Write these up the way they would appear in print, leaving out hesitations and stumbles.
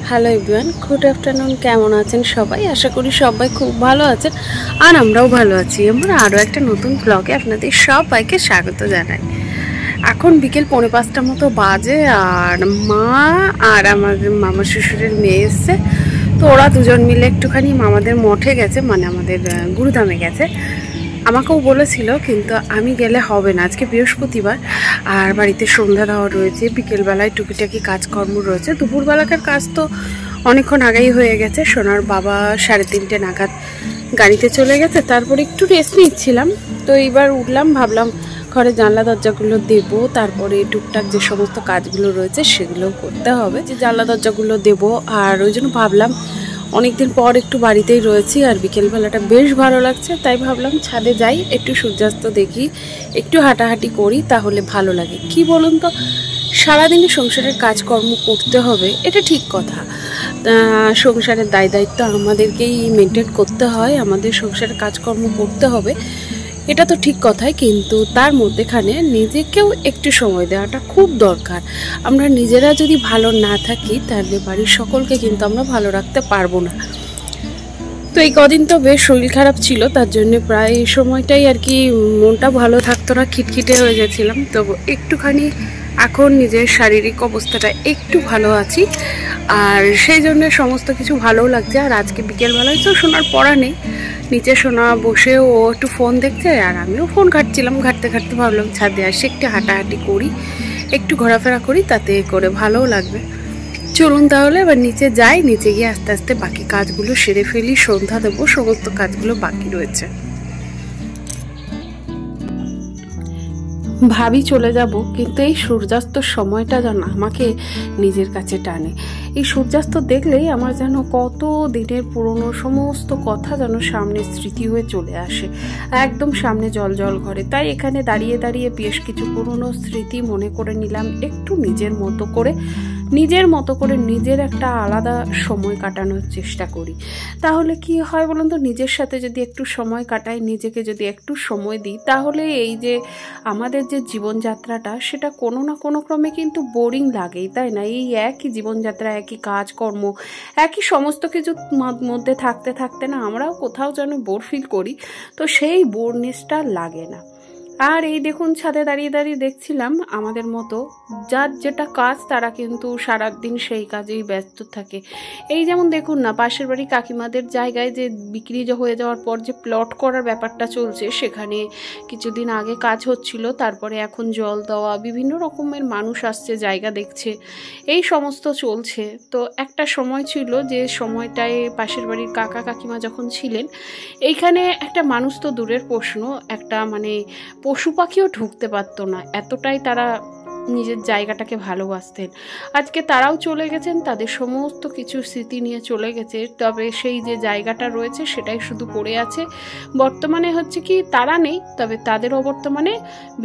Hello everyone, good afternoon. কেমন আছেন সবাই? আশা করি সবাই খুব ভালো আছেন, আর আমরাও ভালো আছি। আমরা আরও একটা নতুন ব্লগে আপনাদের সবাইকে স্বাগত জানাই। এখন বিকেল 4:45 মতো বাজে, আর মা আর আমাদের মামা শ্বশুরের মেয়ে এসছে। তো ওরা দুজন মিলে একটুখানি মামাদের মঠে গেছে, মানে আমাদের গুরুধামে গেছে। আমাকেও বলেছিল, কিন্তু আমি গেলে হবে না, আজকে বৃহস্পতিবার আর বাড়িতে সন্ধ্যা দেওয়া রয়েছে, বিকেলবেলায় টুকিটাকি কাজকর্ম রয়েছে। দুপুরবেলাকার কাজ তো অনেকক্ষণ আগেই হয়ে গেছে। সোনার বাবা 3:30 নাগাদ গাড়িতে চলে গেছে, তারপরে একটু রেস্ট নিচ্ছিলাম। তো এইবার উঠলাম, ভাবলাম ঘরে জানলা দরজাগুলো দেবো, তারপরে টুকটাক যে সমস্ত কাজগুলো রয়েছে সেগুলো করতে হবে, যে জানলা দরজাগুলো দেবো। আর ওই জন্য ভাবলাম অনেকদিন পর একটু বাড়িতেই রয়েছি, আর বিকেলবেলাটা বেশ ভালো লাগছে, তাই ভাবলাম ছাদে যাই, একটু সূর্যাস্ত দেখি, একটু হাঁটাহাঁটি করি, তাহলে ভালো লাগে। কি বলুন তো, সারাদিনে সংসারের কাজকর্ম করতে হবে, এটা ঠিক কথা। সংসারের দায়িত্ব আমাদেরকেই মেনটেন করতে হয়, আমাদের সংসারের কাজকর্ম করতে হবে, এটা তো ঠিক কথাই। কিন্তু তার মধ্যেখানে নিজেকেও একটু সময় দেওয়াটা খুব দরকার। আমরা নিজেরা যদি ভালো না থাকি, তাহলে বাড়ির সকলকে কিন্তু আমরা ভালো রাখতে পারবো না। তো এই কদিন তো বেশ শরীর খারাপ ছিল, তার জন্য প্রায় এই সময়টাই আর কি মনটা ভালো থাকতো না, খিটখিটে হয়ে গেছিলাম। তো একটুখানি এখন নিজের শারীরিক অবস্থাটা একটু ভালো আছি, আর সেই জন্য সমস্ত কিছু ভালোও লাগছে। আর আজকে বিকেলবেলায় তো শোনার পড়া নেই, নিচে শোনা বসে ও একটু ফোন দেখছে, আর আমিও ফোন ঘাঁটছিলাম। ঘাঁটতে ঘাঁটতে ভাবলাম ছাদে আসি, একটু হাঁটাহাঁটি করি, একটু ঘোরাফেরা করি, তাতে করে ভালোও লাগবে। চলুন তাহলে এবার নিচে যাই, নিচে গিয়ে আস্তে আস্তে বাকি কাজগুলো সেরে ফেলি, সন্ধ্যা দেবো, সমস্ত কাজগুলো বাকি রয়েছে। ভাবি চলে যাব, কিন্তু এই সূর্যাস্তর সময়টা যেন আমাকে নিজের কাছে টানে। এই সূর্যাস্ত দেখলেই আমার যেন কত দিনের পুরনো সমস্ত কথা যেন সামনে স্মৃতি হয়ে চলে আসে, একদম সামনে জল জল করে। তাই এখানে দাঁড়িয়ে দাঁড়িয়ে বেশ কিছু পুরনো স্মৃতি মনে করে নিলাম, একটু নিজের মতো করে নিজের একটা আলাদা সময় কাটানোর চেষ্টা করি। তাহলে কি হয় বলুন তো, নিজের সাথে যদি একটু সময় কাটাই, নিজেকে যদি একটু সময় দিই, তাহলে এই যে আমাদের যে জীবনযাত্রাটা, সেটা কোনো না কোনো ক্রমে কিন্তু বোরিং লাগেই, তাই না? এই একই জীবনযাত্রা, একই কাজকর্ম, একই সমস্ত কিছুর মধ্যে থাকতে থাকতে না আমরাও কোথাও যেন বোর ফিল করি। তো সেই বোরনেসটা লাগে না। আর এই দেখুন, ছাদে দাঁড়িয়ে দাঁড়িয়ে দেখছিলাম আমাদের মতো যার যেটা কাজ, তারা কিন্তু সারাদিন সেই কাজেই ব্যস্ত থাকে। এই যেমন দেখুন না, পাশের বাড়ি কাকিমাদের জায়গায় যে বিক্রি হয়ে যাওয়ার পর যে প্লট করার ব্যাপারটা চলছে, সেখানে কিছুদিন আগে কাজ হচ্ছিল, তারপরে এখন জল দেওয়া, বিভিন্ন রকমের মানুষ আসছে, জায়গা দেখছে, এই সমস্ত চলছে। তো একটা সময় ছিল যে সময়টায় পাশের বাড়ির কাকা কাকিমা যখন ছিলেন, এইখানে একটা মানুষ তো দূরের প্রশ্ন, একটা মানে পশু পাখিও ঢুকতে পারতো না, এতটাই তারা নিজের জায়গাটাকে ভালোবাসতেন। আজকে তারাও চলে গেছেন, তাদের সমস্ত কিছু স্মৃতি নিয়ে চলে গেছে, তবে সেই যে জায়গাটা রয়েছে সেটাই শুধু পড়ে আছে। বর্তমানে হচ্ছে কি, তারা নেই, তবে তাদের অবর্তমানে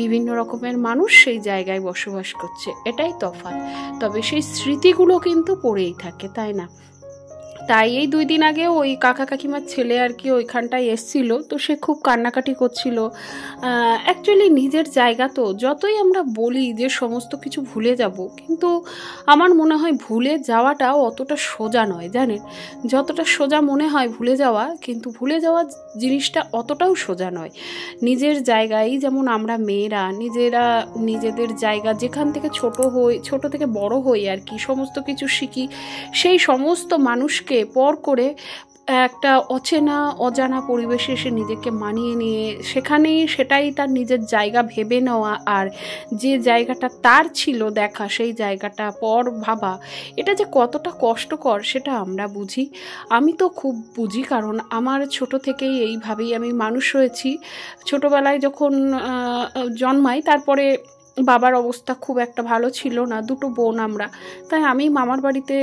বিভিন্ন রকমের মানুষ সেই জায়গায় বসবাস করছে, এটাই তফাৎ। তবে সেই স্মৃতিগুলো কিন্তু পড়েই থাকে, তাই না? তাই এই 2 দিন আগে ওই কাকা কাকিমার ছেলে আর কি ওইখানটায় এসছিল, তো সে খুব কান্নাকাটি করছিল। অ্যাকচুয়ালি নিজের জায়গা তো যতই আমরা বলি যে সমস্ত কিছু ভুলে যাব, কিন্তু আমার মনে হয় ভুলে যাওয়াটাও অতটা সোজা নয়, জানেন? যতটা সোজা মনে হয় ভুলে যাওয়া, কিন্তু ভুলে যাওয়া জিনিসটা অতটাও সোজা নয়। নিজের জায়গায়, যেমন আমরা মেয়েরা নিজেদের জায়গা যেখান থেকে ছোট থেকে বড় হই আর কি, সমস্ত কিছু শিখি, সেই সমস্ত মানুষকে পর করে একটা অজানা পরিবেশে এসে নিজেকে মানিয়ে নিয়ে সেটাই তার নিজের জায়গা ভেবে নেওয়া, আর যে জায়গাটা তার ছিল দেখা, সেই জায়গাটা পর ভাবা, এটা যে কতটা কষ্টকর সেটা আমরা বুঝি। আমি তো খুব বুঝি, কারণ আমার ছোট থেকেই এইভাবেই আমি মানুষ হয়েছি। ছোটবেলায় যখন জন্মাই, তারপরে বাবার অবস্থা খুব একটা ভালো ছিল না, 2 বোন আমরা, তাই আমি মামার বাড়িতে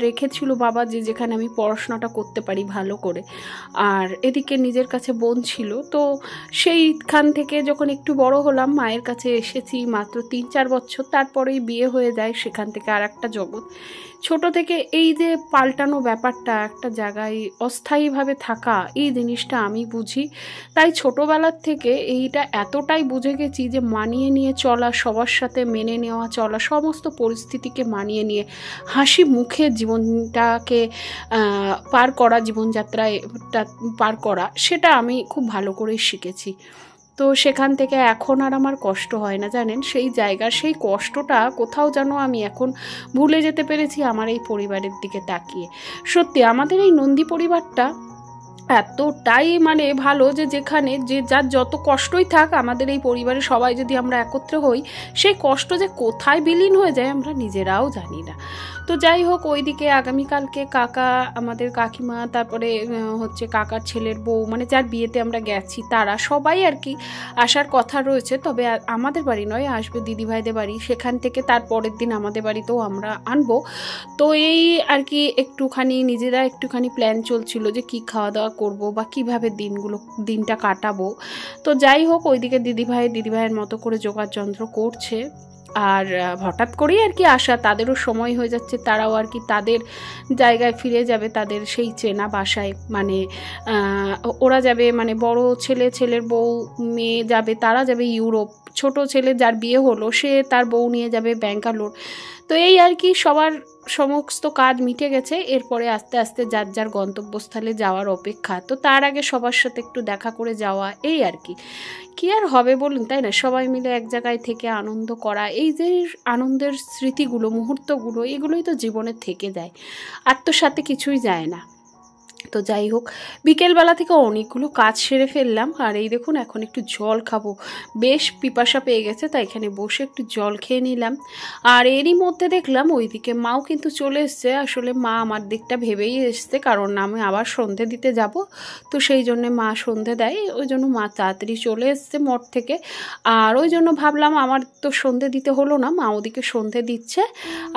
রেখেছিল বাবা, যেখানে আমি পড়াশোনাটা করতে পারি ভালো করে। আর এদিকে নিজের কাছে বোন ছিল, তো সেইখান থেকে যখন একটু বড় হলাম, মায়ের কাছে এসেছি মাত্র 3-4 বছর, তারপরেই বিয়ে হয়ে যায়, সেখান থেকে আর একটা জগৎ। ছোট থেকে এই যে পাল্টানো ব্যাপারটা, একটা জায়গায় অস্থায়ীভাবে থাকা, এই জিনিসটা আমি বুঝি। তাই ছোটবেলার থেকে এইটা এতটাই বুঝে গেছি যে মানিয়ে নিয়ে চলা, সবার সাথে মেনে নেওয়া চলা, সমস্ত পরিস্থিতিকে মানিয়ে নিয়ে হাসি মুখে জীবনটাকে পার করা, জীবনযাত্রায় পার করা, সেটা আমি খুব ভালো করেই শিখেছি। তো সেখান থেকে এখন আর আমার কষ্ট হয় না জানেন। সেই জায়গার সেই কষ্টটা কোথাও যেন আমি এখন ভুলে যেতে পেরেছি আমার এই পরিবারের দিকে তাকিয়ে। সত্যি আমাদের এই নন্দী পরিবারটা এতটাই মানে ভালো যে যেখানে যে যার যত কষ্টই থাক, আমাদের এই পরিবারে সবাই যদি আমরা একত্রে হই, সেই কষ্ট যে কোথায় বিলীন হয়ে যায় আমরা নিজেরাও জানি না। তো যাই হোক, ওইদিকে আগামীকালকে কাকা, আমাদের কাকিমা, তারপরে হচ্ছে কাকার ছেলের বউ, মানে যার বিয়েতে আমরা গেছি তারা সবাই আর কি আসার কথা রয়েছে। তবে আমাদের বাড়ি নয়, আসবে দিদিভাইদের বাড়ি, সেখান থেকে তার পরের দিন আমাদের বাড়িতেও আমরা আনবো। তো এই আর কি একটুখানি নিজেরা একটুখানি প্ল্যান চলছিল যে কি খাওয়া দাওয়া করব বা কিভাবে দিনটা কাটাবো। তো যাই হোক, ওইদিকে দিদিভাইয়ের মতো করে যোগাযন্ত্র করছে। আর হঠাৎ করেই আর কি আসা, তাদেরও সময় হয়ে যাচ্ছে, তারাও আর কি তাদের জায়গায় ফিরে যাবে, তাদের সেই চেনা বাসায়। মানে ওরা যাবে, মানে বড় ছেলের বউ মেয়ে যাবে, তারা যাবে ইউরোপ। ছোট ছেলে যার বিয়ে হলো সে তার বউ নিয়ে যাবে ব্যাঙ্গালোর। তো এই আর কি সবার সমস্ত কাজ মিটে গেছে, এরপরে আস্তে আস্তে যার যার গন্তব্যস্থলে যাওয়ার অপেক্ষা। তো তার আগে সবার সাথে একটু দেখা করে যাওয়া, এই আর কি। কি আর হবে বলুন, তাই না? সবাই মিলে এক জায়গায় থেকে আনন্দ করা, এই যে আনন্দের স্মৃতিগুলো, মুহূর্তগুলো, এগুলোই তো জীবনে থেকে যায়, আর তো সাথে কিছুই যায় না। তো যাই হোক, বিকেলবেলা থেকে অনেকগুলো কাজ সেরে ফেললাম। আর এই দেখুন, এখন একটু জল খাবো, বেশ পিপাসা পেয়ে গেছে, তাই এখানে বসে একটু জল খেয়ে নিলাম। আর এরই মধ্যে দেখলাম ওইদিকে মাও কিন্তু চলে এসছে। আসলে মা আমার দিকটা ভেবেই এসছে, কারণ আমি আবার সন্ধে দিতে যাব, তো সেই জন্যে মা সন্ধে দেয়, ওই জন্য মা তাড়াতাড়ি চলে এসছে মঠ থেকে। আর ওই জন্য ভাবলাম আমার তো সন্ধে দিতে হলো না, মা ওদিকে সন্ধে দিচ্ছে।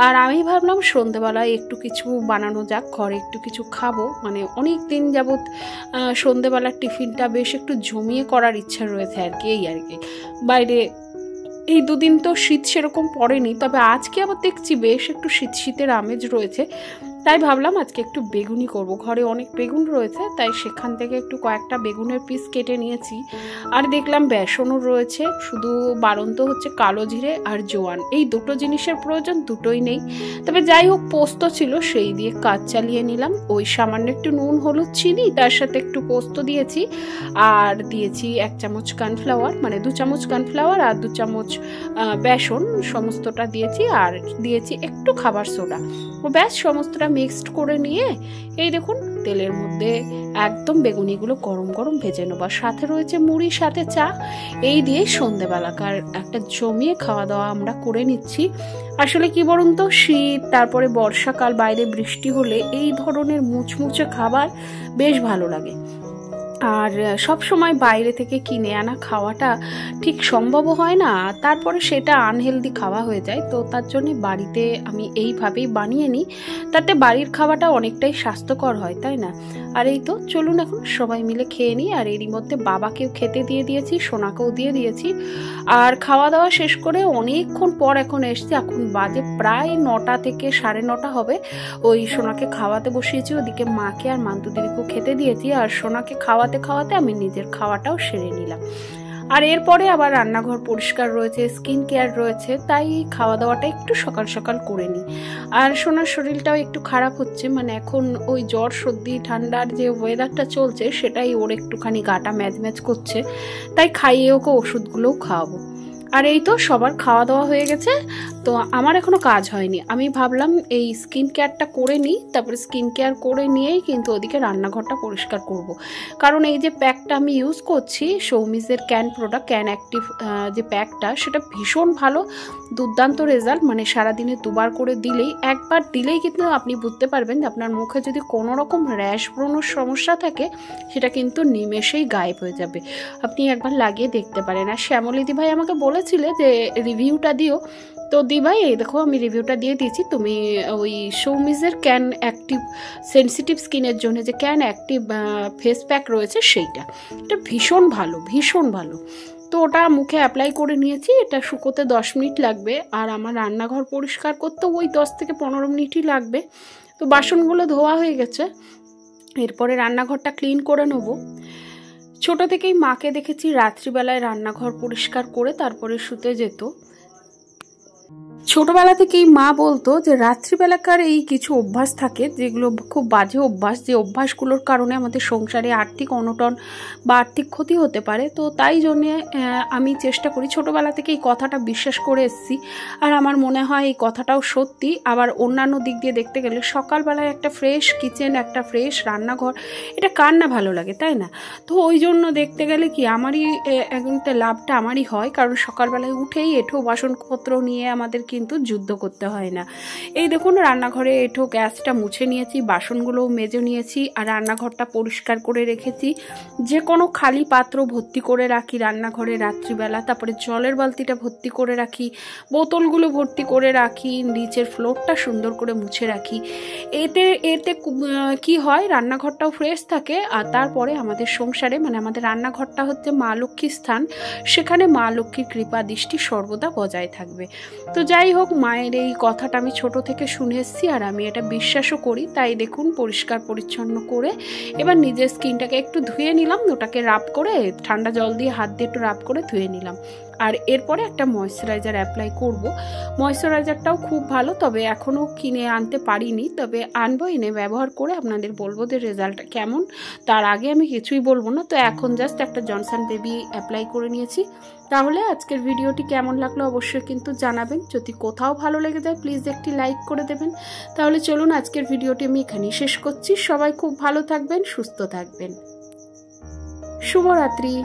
আর আমি ভাবলাম সন্ধেবেলায় একটু কিছু বানানো যাক, ঘরে একটু কিছু খাবো। মানে অনেক দিন যাবৎ সন্ধেবেলার টিফিনটা বেশ একটু জমিয়ে করার ইচ্ছা রয়েছে আর কি। এই আর কি বাইরে এই দুদিন তো শীত সেরকম পড়েনি, তবে আজকে আবার দেখছি বেশ একটু শীতের আমেজ রয়েছে, তাই ভাবলাম আজকে একটু বেগুনি করব। ঘরে অনেক বেগুন রয়েছে, তাই সেখান থেকে একটু কয়েকটা বেগুনের পিস কেটে নিয়েছি। আর দেখলাম বেসনও রয়েছে, শুধু বাড়ন্ত হচ্ছে কালো জিরে আর জোয়ান, এই দুটো জিনিসের প্রয়োজন, দুটোই নেই। তবে যাই হোক, পোস্ত ছিল, সেই দিয়ে কাজ চালিয়ে নিলাম। ওই সামান্য একটু নুন, হলুদ, চিনি, তার সাথে একটু পোস্ত দিয়েছি, আর দিয়েছি 1 চামচ কর্নফ্লাওয়ার, মানে 2 চামচ কর্নফ্লাওয়ার আর 2 চামচ বেসন, সমস্তটা দিয়েছি। আর দিয়েছি একটু খাবার সোডা, ও ব্যাস সমস্তটা মিক্সড করে নিয়ে এই দেখুন তেলের মধ্যে একদম বেগুনিগুলো গরম গরম ভেজে নেবার, সাথে রয়েছে মুড়ি, সাথে চা। এই দিয়ে সন্ধেবেলাকার একটা জমিয়ে খাওয়া দাওয়া আমরা করে নিচ্ছি। আসলে কি বলুন তো, শীত, তারপরে বর্ষাকাল, বাইরে বৃষ্টি হলে এই ধরনের মুচমুচে খাবার বেশ ভালো লাগে। আর সব সময় বাইরে থেকে কিনে আনা খাওয়াটা ঠিক সম্ভবও হয় না, তারপরে সেটা আনহেলদি খাওয়া হয়ে যায়। তো তার জন্য বাড়িতে আমি এইভাবেই বানিয়ে নিই, তাতে বাড়ির খাওয়াটা অনেকটাই স্বাস্থ্যকর হয়, তাই না? আর এই তো চলুন এখন সবাই মিলে খেয়ে নিই। আর এরই মধ্যে বাবাকেও খেতে দিয়ে দিয়েছি, সোনাকেও দিয়ে দিয়েছি। আর খাওয়া দাওয়া শেষ করে অনেকক্ষণ পর এখন এসছি, এখন বাজে প্রায় 9টা থেকে 9:30 হবে। ওই সোনাকে খাওয়াতে বসিয়েছি, ওদিকে মাকে আর মান্তু দিদিকেও খেতে দিয়েছি। আর সোনাকে খাওয়াতে খাওয়াতে আমি নিজের খাওয়াটাও সেরে নিলাম। আর এরপরে আবার রান্নাঘর পরিষ্কার রয়েছে, স্কিন কেয়ার রয়েছে, তাই খাওয়া দাওয়াটা একটু সকাল সকাল করে নিই। আর সোনার শরীরটাও একটু খারাপ হচ্ছে, মানে এখন ওই জ্বর, সর্দি, ঠান্ডার যে ওয়েদারটা চলছে, সেটাই ওর একটুখানি গাটা ম্যাজ করছে, তাই খাইয়ে ওকে ওষুধগুলোও খাওয়াবো। আর এই তো সবার খাওয়া দাওয়া হয়ে গেছে, তো আমার এখনো কাজ হয়নি। আমি ভাবলাম এই স্কিন কেয়ারটা করে নিই, তারপরে স্কিন কেয়ার করে নিয়েই কিন্তু ওদিকে রান্নাঘরটা পরিষ্কার করব। কারণ এই যে প্যাকটা আমি ইউজ করছি, সৌমিজের ক্যান প্রোডাক্ট, ক্যান অ্যাক্টিভ যে প্যাকটা, সেটা ভীষণ ভালো, দুর্দান্ত রেজাল্ট। মানে সারাদিনে 2বার করে দিলেই, একবার দিলেই কিন্তু আপনি বুঝতে পারবেন যে আপনার মুখে যদি কোনো রকম র্যাশ ব্রণের সমস্যা থাকে, সেটা কিন্তু নিমেষেই গায়েব হয়ে যাবে। আপনি একবার লাগিয়ে দেখতে পারেন। আর শ্যামলী দি ভাই আমাকে বলেছিলে যে রিভিউটা দিও, তো দি ভাই এই দেখো আমি রিভিউটা দিয়ে দিয়েছি। তুমি ওই সৌমিজের ক্যান অ্যাক্টিভ সেনসিটিভ স্কিনের জন্য যে ক্যান অ্যাক্টিভ ফেস প্যাক রয়েছে, সেইটা, এটা ভীষণ ভালো, ভীষণ ভালো। তো ওটা মুখে অ্যাপ্লাই করে নিয়েছি, এটা শুকোতে 10 মিনিট লাগবে। আর আমার রান্নাঘর পরিষ্কার করতে ওই 10 থেকে 15 মিনিটই লাগবে। তো বাসনগুলো ধোয়া হয়ে গেছে, এরপরে রান্নাঘরটা ক্লিন করে নেবো। ছোট থেকেই মাকে দেখেছি রাত্রিবেলায় রান্নাঘর পরিষ্কার করে তারপরে শুতে যেত। ছোটবেলা থেকেই মা বলতো যে রাত্রিবেলাকার এই কিছু অভ্যাস থাকে যেগুলো খুব বাজে অভ্যাস, যে অভ্যাসগুলোর কারণে আমাদের সংসারে আর্থিক অনটন বা আর্থিক ক্ষতি হতে পারে। তো তাই জন্যে আমি চেষ্টা করি, ছোটবেলা থেকে এই কথাটা বিশ্বাস করে এসেছি, আর আমার মনে হয় এই কথাটাও সত্যি। আবার অন্যান্য দিক দিয়ে দেখতে গেলে সকালবেলায় একটা ফ্রেশ কিচেন, একটা ফ্রেশ রান্নাঘর, এটা কার না ভালো লাগে, তাই না? তো ওই জন্য দেখতে গেলে কি আমারই একদমতে লাভটা আমারই হয়, কারণ সকালবেলায় উঠেই এঁঠো বাসনপত্র নিয়ে আমাদের কিন্তু যুদ্ধ করতে হয় না। এই দেখুন রান্নাঘরে এঁঠো গ্যাসটা মুছে নিয়েছি, বাসনগুলোও মেজে নিয়েছি, আর রান্নাঘরটা পরিষ্কার করে রেখেছি। যে কোনো খালি পাত্র ভর্তি করে রাখি রান্নাঘরে রাত্রিবেলা, তারপরে জলের বালতিটা ভর্তি করে রাখি, বোতলগুলো ভর্তি করে রাখি, নিচের ফ্লোরটা সুন্দর করে মুছে রাখি। এতে কি হয়, রান্নাঘরটাও ফ্রেশ থাকে। আর তারপরে আমাদের সংসারে, মানে আমাদের রান্নাঘরটা হচ্ছে মা লক্ষ্মীর স্থান, সেখানে মা লক্ষ্মীর কৃপা দৃষ্টি সর্বদা বজায় থাকবে। তো যাই হোক, মায়ের এই কথাটা আমি ছোট থেকে শুনে এসেছি, আর আমি এটা বিশ্বাসও করি। তাই দেখুন পরিষ্কার পরিচ্ছন্ন করে এবার নিজের স্কিনটাকে একটু ধুয়ে নিলাম, ওটাকে রাব করে ঠান্ডা জল দিয়ে হাত দিয়ে একটু রাব করে ধুয়ে নিলাম। আর এরপরে একটা ময়েশ্চারাইজার অ্যাপ্লাই করব। ময়েশ্চারাইজারটাও খুব ভালো, তবে এখনও কিনে আনতে পারিনি, তবে আনবো, এনে ব্যবহার করে আপনাদের বলবো যে রেজাল্টটা কেমন। তার আগে আমি কিছুই বলবো না। তো এখন জাস্ট একটা জনসন বেবি অ্যাপ্লাই করে নিয়েছি। তাহলে আজকের ভিডিওটি কেমন লাগলো অবশ্যই কিন্তু জানাবেন। যদি কোথাও ভালো লেগে যায় প্লিজ একটি লাইক করে দেবেন। তাহলে চলুন আজকের ভিডিওটি আমি এখানেই শেষ করছি। সবাই খুব ভালো থাকবেন, সুস্থ থাকবেন। শুভরাত্রি।